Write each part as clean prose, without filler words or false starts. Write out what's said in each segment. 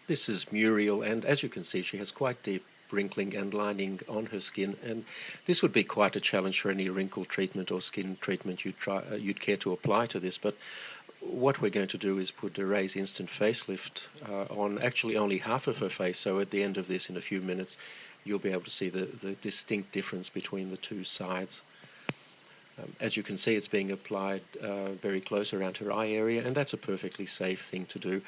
This is Muriel, and as you can see, she has quite deep wrinkling and lining on her skin, and this would be quite a challenge for any wrinkle treatment or skin treatment you'd care to apply to this. But what we're going to do is put a Ray's Instant Facelift on actually only half of her face, so at the end of this, in a few minutes, you'll be able to see the distinct difference between the two sides. As you can see, it's being applied very close around her eye area, and that's a perfectly safe thing to do.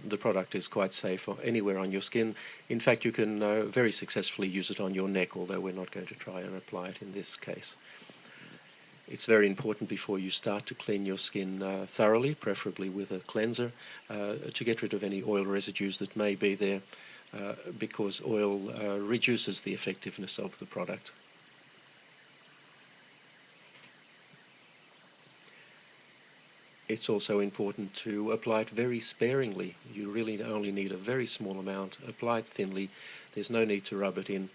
The product is quite safe anywhere on your skin. In fact, you can very successfully use it on your neck, although we're not going to try and apply it in this case. It's very important before you start to clean your skin thoroughly, preferably with a cleanser, to get rid of any oil residues that may be there, because oil reduces the effectiveness of the product. It's also important to apply it very sparingly. You really only need a very small amount. Apply it thinly. There's no need to rub it in.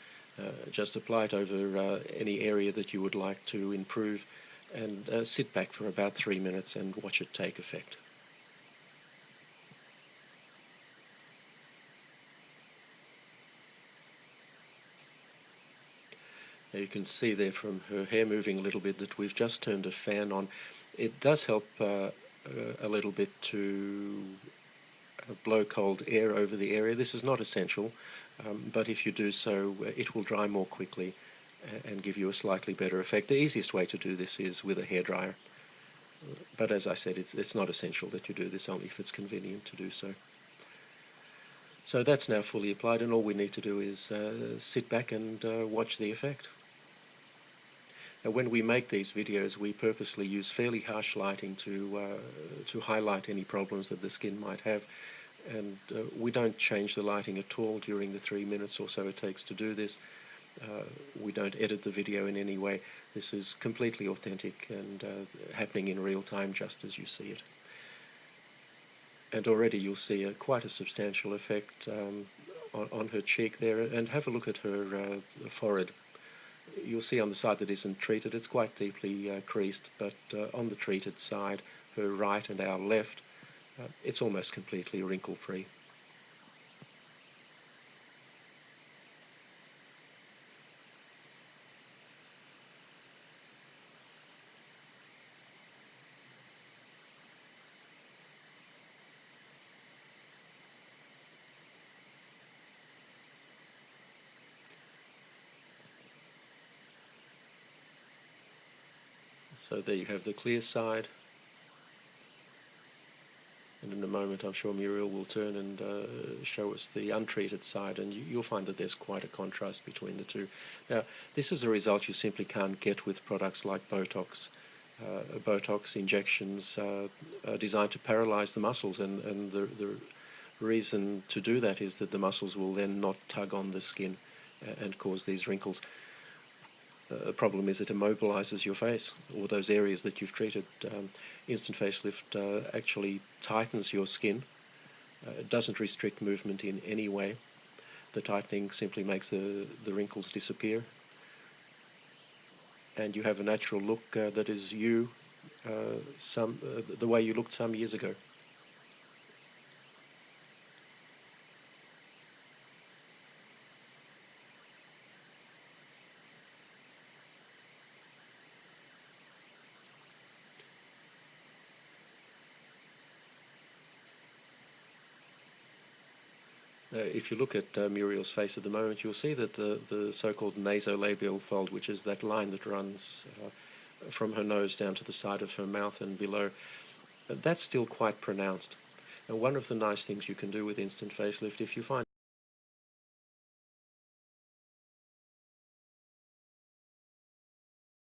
Just apply it over any area that you would like to improve, and sit back for about 3 minutes and watch it take effect. Now you can see there from her hair moving a little bit that we've just turned a fan on. It does help a little bit to blow cold air over the area. This is not essential, but if you do so, it will dry more quickly and give you a slightly better effect. The easiest way to do this is with a hairdryer, but as I said, it's not essential that you do this, only if it's convenient to do so. So that's now fully applied, and all we need to do is sit back and watch the effect. Now, when we make these videos, we purposely use fairly harsh lighting to highlight any problems that the skin might have, and we don't change the lighting at all during the 3 minutes or so it takes to do this. We don't edit the video in any way. This is completely authentic and happening in real time, just as you see it. And already you'll see quite a substantial effect on her cheek there, and have a look at her forehead. You'll see on the side that isn't treated, it's quite deeply creased, but on the treated side, her right and our left, it's almost completely wrinkle-free. So there you have the clear side, and in a moment I'm sure Muriel will turn and show us the untreated side, and you'll find that there's quite a contrast between the two. Now, this is a result you simply can't get with products like Botox. Botox injections are designed to paralyze the muscles, and the reason to do that is that the muscles will then not tug on the skin and cause these wrinkles. The problem is it immobilizes your face, or those areas that you've treated. Instant Facelift actually tightens your skin. It doesn't restrict movement in any way. The tightening simply makes the wrinkles disappear, and you have a natural look that is you, the way you looked some years ago. If you look at Muriel's face at the moment, you'll see that the so-called nasolabial fold, which is that line that runs from her nose down to the side of her mouth and below, that's still quite pronounced. And one of the nice things you can do with Instant Facelift, if you find